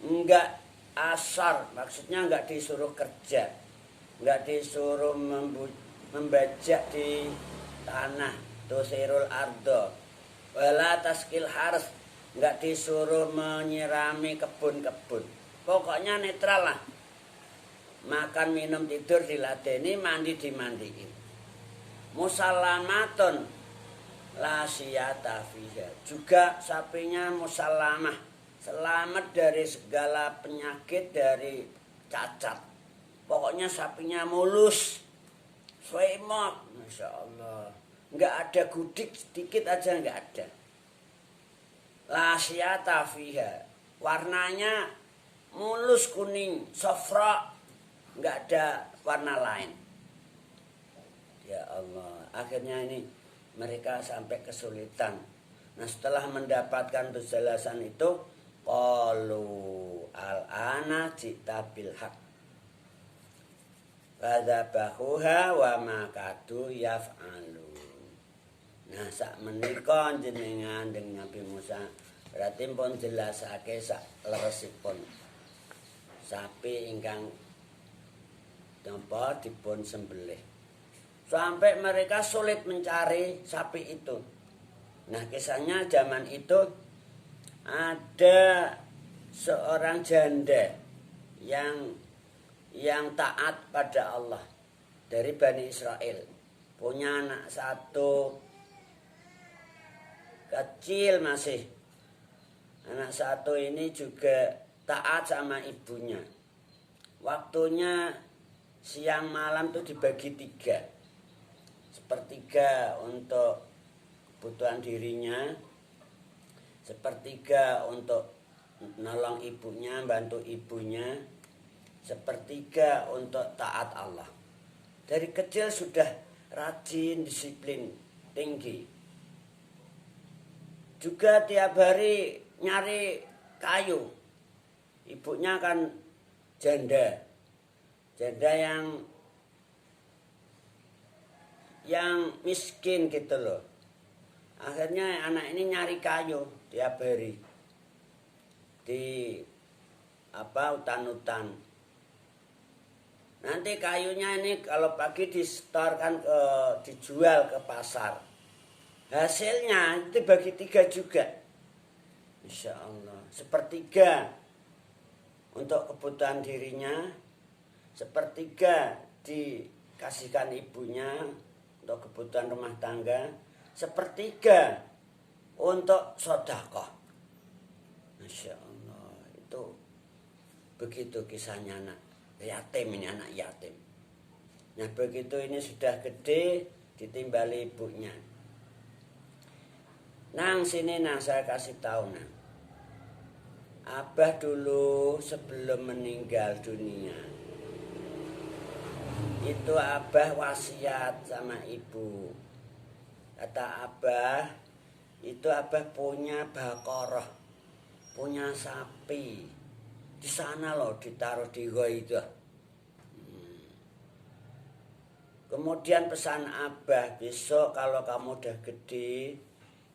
enggak asar, maksudnya enggak disuruh kerja, enggak disuruh membajak di tanah, tusirul ardo, wala taskil haras, enggak disuruh menyirami kebun-kebun, pokoknya netral lah, makan minum tidur diladeni, mandi dimandiin. Musallamatun la syiyata fiha, juga sapinya musallamah, selamat dari segala penyakit, dari cacat. Pokoknya sapinya mulus, suemok, Masya Allah. Enggak ada gudik sedikit aja, enggak ada. La syiyata fiha, warnanya mulus kuning, safra, enggak ada warna lain. Ya Allah, akhirnya ini mereka sampai kesulitan. Nah setelah mendapatkan penjelasan itu, qalu al-ana jita bil haq fadzabahuha wa ma kadu yaf'alu. Nah sak menika jenengan dengan Nabi Musa berarti pun jelasake sak leresipun sapi ingkang napa dipun sembelih. Sampai mereka sulit mencari sapi itu. Nah kisahnya zaman itu ada seorang janda yang taat pada Allah dari Bani Israel. Punya anak satu, kecil masih. Anak satu ini juga taat sama ibunya. Waktunya siang malam tuh dibagi 3. Sepertiga untuk kebutuhan dirinya, sepertiga untuk nolong ibunya, bantu ibunya. Sepertiga untuk taat Allah. Dari kecil sudah rajin, disiplin tinggi. Juga tiap hari nyari kayu. Ibunya kan janda. Janda yang miskin gitu loh. Akhirnya anak ini nyari kayu tiap hari di hutan-hutan. Nanti kayunya ini kalau pagi distorkan dijual ke pasar. Hasilnya itu bagi 3 juga. Insya Allah. Sepertiga untuk kebutuhan dirinya. Sepertiga dikasihkan ibunya untuk kebutuhan rumah tangga. Sepertiga untuk sedekah. Masya Allah. Itu begitu kisahnya anak yatim ini, anak yatim. Nah begitu ini sudah gede ditimbali ibunya. Nang sini nang saya kasih tahu nang. Abah dulu sebelum meninggal dunia itu Abah wasiat sama ibu. Kata Abah itu Abah punya bakoroh, punya sapi. Di sana loh ditaruh di gua itu. Kemudian pesan Abah, besok kalau kamu udah gede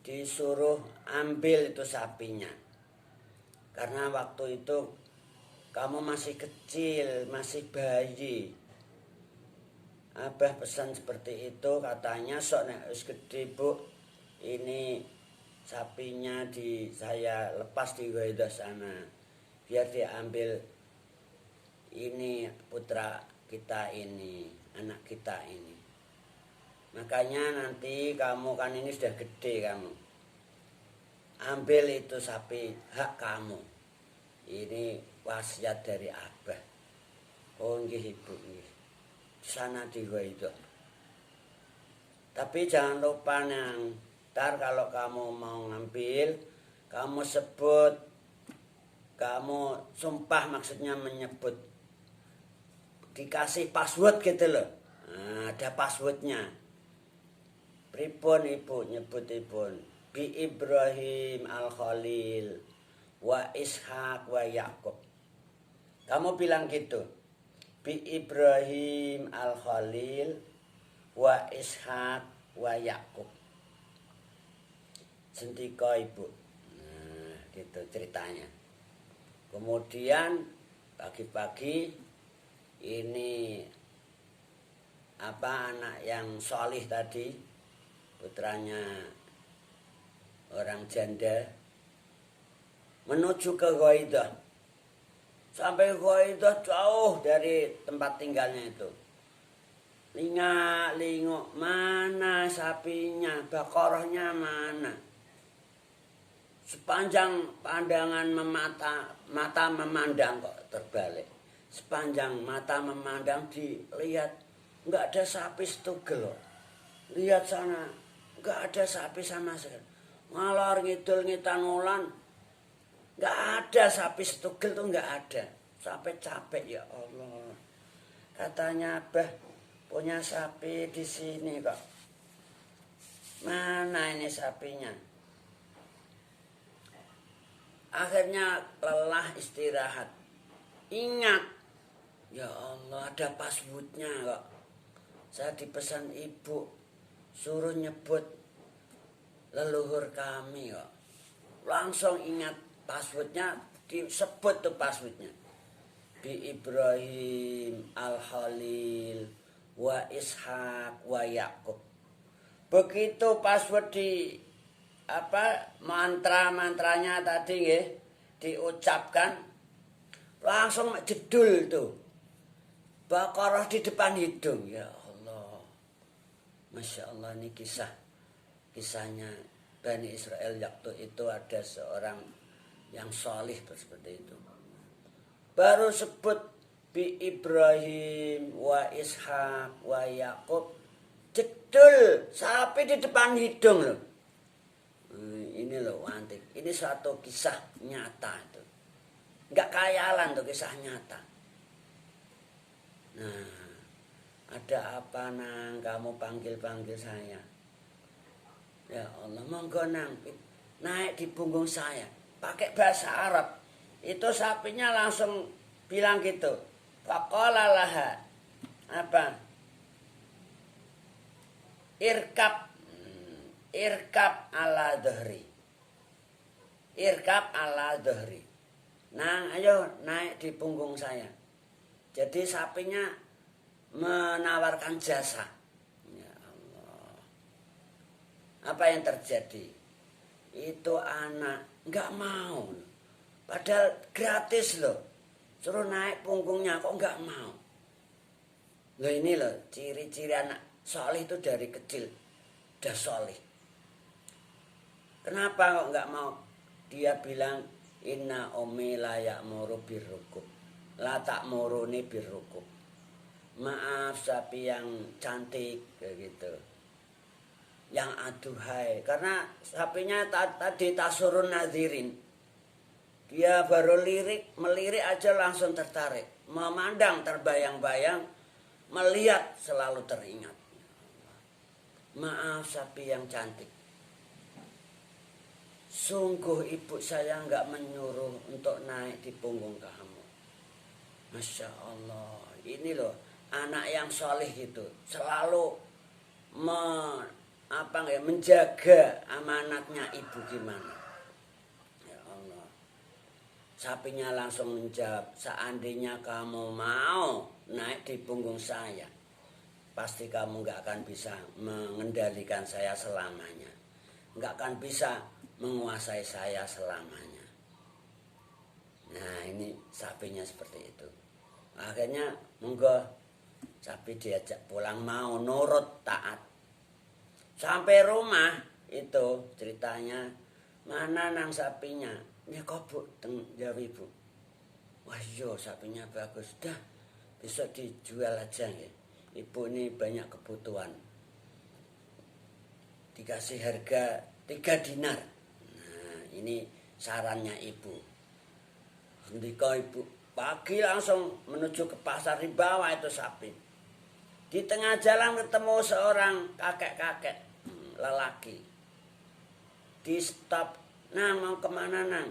disuruh ambil itu sapinya. Karena waktu itu kamu masih kecil, masih bayi. Abah pesan seperti itu, katanya sok nek wis gede Bu, ini sapinya saya lepas di Goido sana. Biar diambil ini putra kita ini, anak kita ini. Makanya nanti kamu kan ini sudah gede kamu. Ambil itu sapi hak kamu. Ini wasiat dari Abah. Oh nggih Ibu nggih. Sana di Goido. Tapi jangan lupa nang, ntar kalau kamu mau ngambil, kamu sebut, kamu sumpah maksudnya menyebut. Dikasih password gitu loh. Nah, ada passwordnya. Pripun Ibu nyebutipun Bi Ibrahim Al-Khalil wa Ishak wa Yakub. Kamu bilang gitu. Bi Ibrahim Al-Khalil wa Ishak wa Yakub. Sendika Ibu. Nah, gitu ceritanya. Kemudian pagi-pagi ini anak yang solih tadi, putranya orang janda, menuju ke Goidah. Sampai Goidah jauh dari tempat tinggalnya itu. Lingak-linguk, mana sapinya, bakorohnya mana. Sepanjang pandangan mata memandang kok terbalik. Sepanjang mata memandang dilihat, nggak ada sapi setugel loh. Lihat sana, nggak ada sapi sama sekali. Ngalor ngidul ngitan ngulan, nggak ada sapi setugel tuh nggak ada. Sampai capek ya Allah. Katanya Abah punya sapi di sini kok. Mana ini sapinya? Akhirnya lelah istirahat. Ingat, ya Allah ada passwordnya kok. Saya dipesan ibu suruh nyebut leluhur kami kok. Langsung ingat passwordnya, disebut tuh passwordnya. Bi Ibrahim Al-Khalil wa Ishak wa Yakub. Begitu password di mantra-mantranya tadi nggih diucapkan, langsung jedul tuh. Baqarah di depan hidung, ya Allah. Masya Allah, ini kisahnya Bani Israel waktu itu ada seorang yang solih seperti itu. Baru sebut Bi Ibrahim wa Ishak wa Yakub, jedul sapi di depan hidung loh. Ini loh antik. Ini suatu kisah nyata itu. nggak khayalan tuh, kisah nyata. Nah, ada apa nang kamu panggil-panggil saya? Ya Allah, monggo nang naik di punggung saya. Pakai bahasa Arab. Itu sapinya langsung bilang gitu. Faqala laha. Apa? Irkab ala dhahri. Irkab ala dhahri. Nang, ayo naik di punggung saya. Jadi sapinya menawarkan jasa. Ya Allah. Apa yang terjadi? Itu anak nggak mau. Padahal gratis loh. Suruh naik punggungnya kok nggak mau. Loh ini loh ciri-ciri anak soleh itu dari kecil. Udah soleh. Kenapa kok nggak mau? Dia bilang, inna ummi la ya'muru birrukub. La ta'muruni birrukub. Maaf sapi yang cantik kayak gitu. Yang aduhai. Karena sapinya tadi tasurun nadirin. Dia baru melirik aja langsung tertarik. Memandang terbayang-bayang, melihat selalu teringat. Maaf sapi yang cantik. Sungguh ibu saya nggak menyuruh untuk naik di punggung kamu. Masya Allah. Ini loh anak yang soleh gitu. Selalu menjaga amanatnya ibu gimana. Ya Allah. Sapinya langsung menjawab, seandainya kamu mau naik di punggung saya, pasti kamu nggak akan bisa mengendalikan saya selamanya. Nggak akan bisa menguasai saya selamanya. Nah ini sapinya seperti itu. Akhirnya monggo sapi diajak pulang, mau nurut taat. Sampai rumah itu ceritanya, mana nang sapinya? Ya kok bu, jawab ibu. Wah iya sapinya bagus, dah bisa dijual aja ya. Ibu ini banyak kebutuhan. Dikasih harga 3 dinar. Nah ini sarannya ibu. Ketika ibu pagi langsung menuju ke pasar, di bawah itu sapi. Di tengah jalan ketemu seorang kakek-kakek lelaki. Di stop, nang mau kemana nang?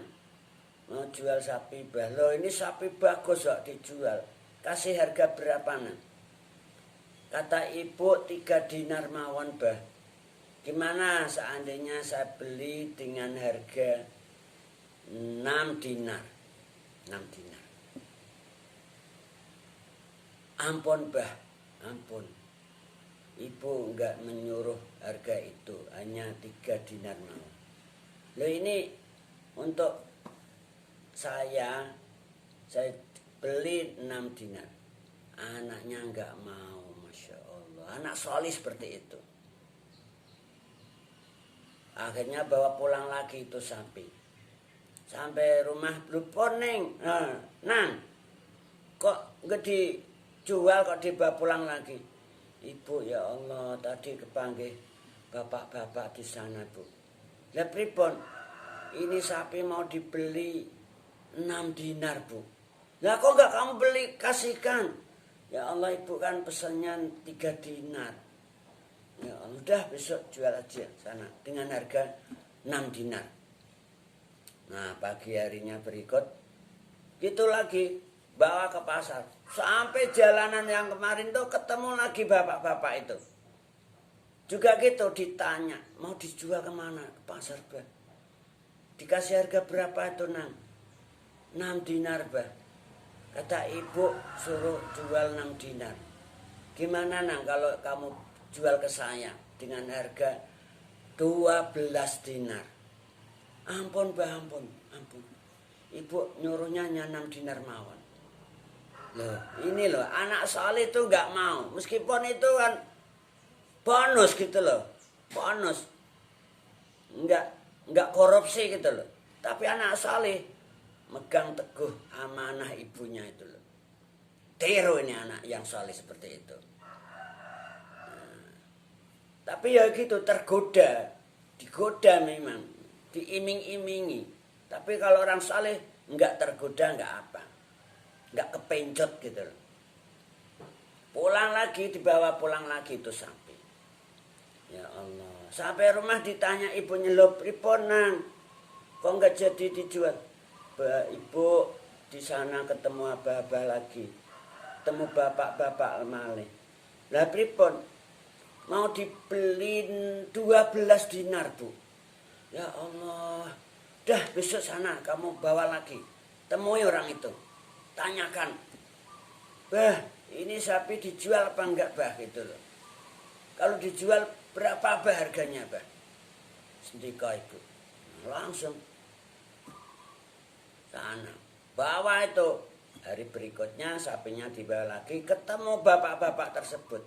Mau jual sapi bah. Loh ini sapi bagus kok dijual. Kasih harga berapa nang? Kata ibu 3 dinar mawon bah. Gimana seandainya saya beli dengan harga 6 dinar? 6 dinar. Ampun bah, ampun. Ibu enggak menyuruh harga itu, hanya 3 dinar mau. Loh ini untuk saya beli 6 dinar. Anaknya enggak mau, Masya Allah. Anak solih seperti itu. Akhirnya bawa pulang lagi itu sapi. Sampai rumah lupa neng. Nang, kok nggak dijual, kok dibawa pulang lagi? Ibu ya Allah, tadi kepanggih bapak-bapak di sana bu. Lah pripun? Ini sapi mau dibeli 6 dinar bu. Lah kok nggak kamu beli, kasihkan? Ya Allah ibu kan pesannya 3 dinar. Ya Allah, udah besok jual aja sana dengan harga 6 dinar. Nah pagi harinya berikut gitu lagi bawa ke pasar. Sampai jalanan yang kemarin tuh ketemu lagi bapak-bapak itu. Juga gitu ditanya, mau dijual kemana? Ke pasar bah. Dikasih harga berapa itu nang? 6 dinar bah. Kata ibu suruh jual 6 dinar. Gimana nang kalau kamu jual ke saya dengan harga 12 dinar. Ampun bah, ampun. Ibu nyuruhnya 6 dinar mawon. Loh, ini loh anak soleh itu nggak mau. Meskipun itu kan bonus gitu loh. Bonus. Enggak korupsi gitu loh. Tapi anak soleh megang teguh amanah ibunya itu loh. Tiru ini anak yang soleh seperti itu. Tapi ya gitu tergoda, digoda memang, diiming-imingi. Tapi kalau orang saleh Enggak tergoda, enggak apa. Enggak kepencot gitu loh. Pulang lagi, dibawa pulang lagi itu sapi. Ya Allah. Sampai rumah ditanya ibunya, "Lho pripun nang? Kok enggak jadi dijual?" "Ibu, di sana ketemu abah-abah lagi. Ketemu bapak-bapak malih." "Lah pripun?" "Mau dibeli 12 dinar, Bu." Ya Allah. "Dah besok sana kamu bawa lagi. Temui orang itu. Tanyakan. Bah, ini sapi dijual apa enggak, Bah?" Gitu loh. "Kalau dijual berapa, Bah, harganya, Bah?" Sendika ibu. Langsung sana. Bawa itu. Hari berikutnya sapinya dibawa lagi. Ketemu bapak-bapak tersebut.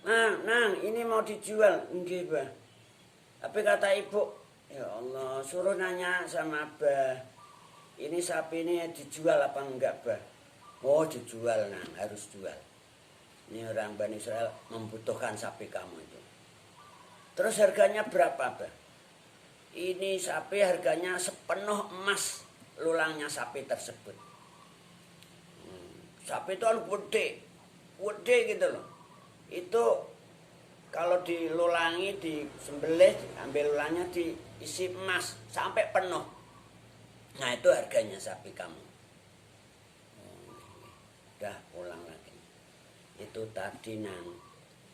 Nang, ini mau dijual." "Nggih, Bah." Tapi kata ibu, "Ya Allah, suruh nanya sama Abah. Ini sapi ini dijual apa enggak, Bah?" "Oh, dijual, Nang, harus jual. Ini orang Bani Israel membutuhkan sapi kamu itu." "Terus harganya berapa, Bah?" "Ini sapi harganya sepenuh emas lulangnya sapi tersebut." Sapi itu kan gede gitu loh. Itu kalau dilulangi, disembelih, ambil ulangnya, diisi emas sampai penuh. Nah itu harganya sapi kamu. Dah pulang lagi. Itu tadi nang,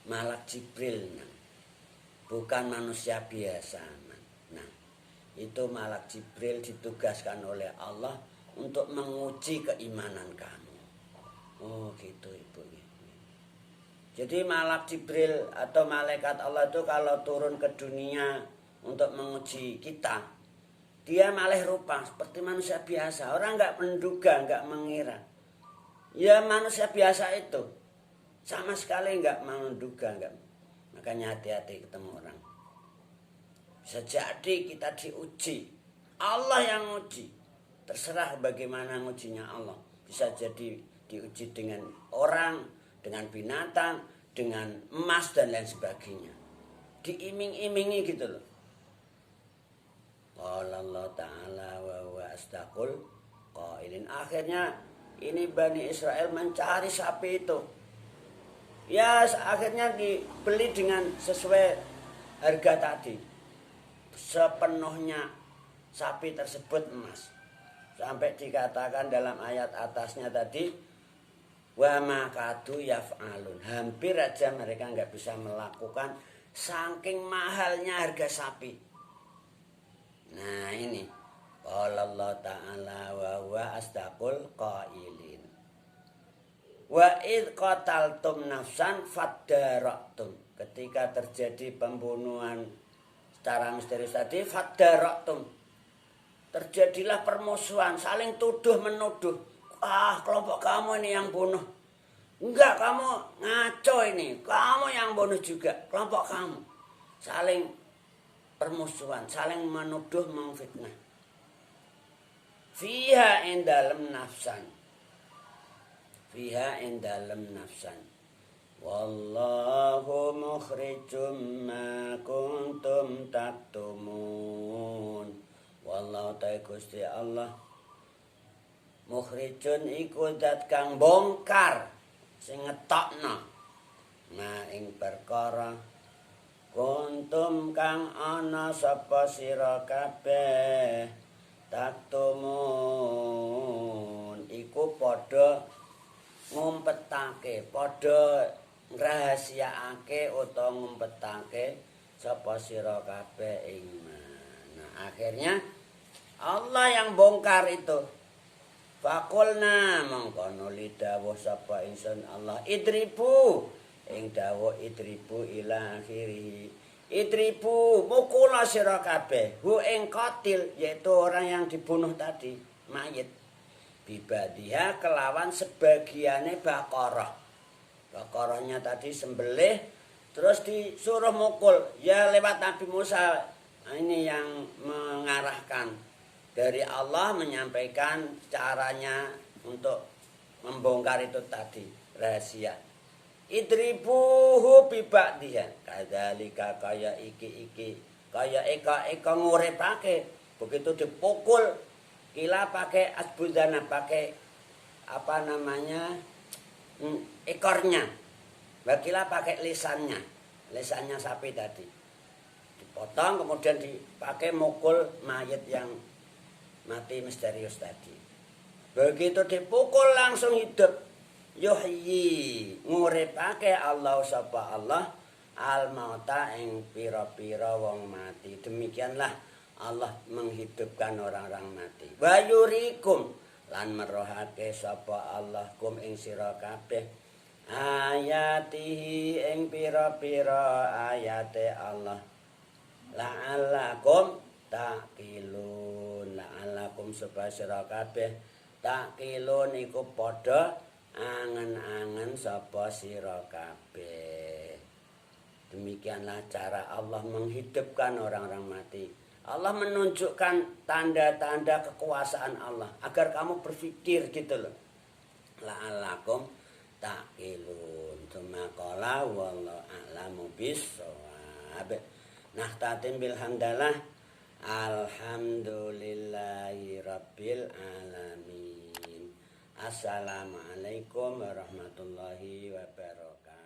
malak Jibril nang, bukan manusia biasa nang. Nah itu malak Jibril ditugaskan oleh Allah untuk menguji keimanan kamu. Oh gitu ibu. Jadi malak Jibril atau malaikat Allah itu kalau turun ke dunia untuk menguji kita, dia malah rupa seperti manusia biasa. Orang nggak menduga, nggak mengira. Ya manusia biasa itu sama sekali nggak menduga, nggak. Makanya hati-hati ketemu orang. Bisa jadi kita diuji, Allah yang uji. Terserah bagaimana ngujinya Allah. Bisa jadi diuji dengan orang, dengan binatang, dengan emas dan lain sebagainya. Diiming-imingi gitu loh. Qala Allah Ta'ala wa huwa astaqul qailin. Akhirnya ini Bani Israel mencari sapi itu. Ya akhirnya dibeli dengan sesuai harga tadi. Sepenuhnya sapi tersebut emas. Sampai dikatakan dalam ayat atasnya tadi, wa makadu yaf'alun. Hampir aja mereka nggak bisa melakukan saking mahalnya harga sapi. Nah ini qala Allah Ta'ala wa huwa astaqul qailin. Wa id qataltum nafsan faddaraktum. Ketika terjadi pembunuhan secara misterius tadi, faddaraktum. Terjadilah permusuhan, saling tuduh menuduh. "Ah, kelompok kamu ini yang bunuh." "Enggak, kamu ngaco ini. Kamu yang bunuh juga, kelompok kamu." Saling permusuhan, saling menuduh, memfitnah. Fiha indalem nafsan. Fiha indalem nafsan. Wallahu mukhrijum ma kuntum taktumun. Wallahu ta'ala Gusti Allah mukhrijun iku zat kang bongkar sing ngetokno nah ing perkara kuntum kang ana sapa sira kabeh taktumun iku padha ngumpetake, padha ngrahasiakake utawa ngumpetake sapa sira kabeh ing. Nah akhirnya Allah yang bongkar itu. Fakulna mongko nuli dawuh sapa ingsun Allah idribu ing dawuh idribu ila akhirih. Idribu mukula sira kabeh hu ing qatil yaitu orang yang dibunuh tadi, mayit. Bibadiha kelawan sebagiane Baqarah. Baqarahnya tadi sembelih terus disuruh mukul ya lewat Nabi Musa. Ini yang mengarahkan dari Allah menyampaikan caranya untuk membongkar itu tadi rahasia. Idribuhu biba'diha kadzalika kaya iki kaya eka nguripake begitu dipukul Kila pakai asbudana, pakai apa namanya ekornya. Bakila pakai lisannya sapi tadi. Dipotong kemudian dipakai mukul mayat yang mati misterius tadi. Begitu dipukul langsung hidup. Yuhyi nguripake Allah sapa Allah al mauta ing pira-pira wong mati. Demikianlah Allah menghidupkan orang-orang mati. Wa yurikum lan merohake sapa Allah kum ing sira kabeh ayatihi ing pira-pira ayate Allah. La'allakum taqilun, la'allakum supaya sira kabeh taqilun iku padha angen-angen sapa sira kabeh. Demikianlah cara Allah menghidupkan orang-orang mati. Allah menunjukkan tanda-tanda kekuasaan Allah agar kamu berpikir gitu loh. La'allakum taqilun. Tsumma qala wallahu a'lamu bis-shawab. Nah, tatim bil hamdalah. Alhamdulillahi rabbil alamin. Assalamualaikum warahmatullahi wabarakatuh.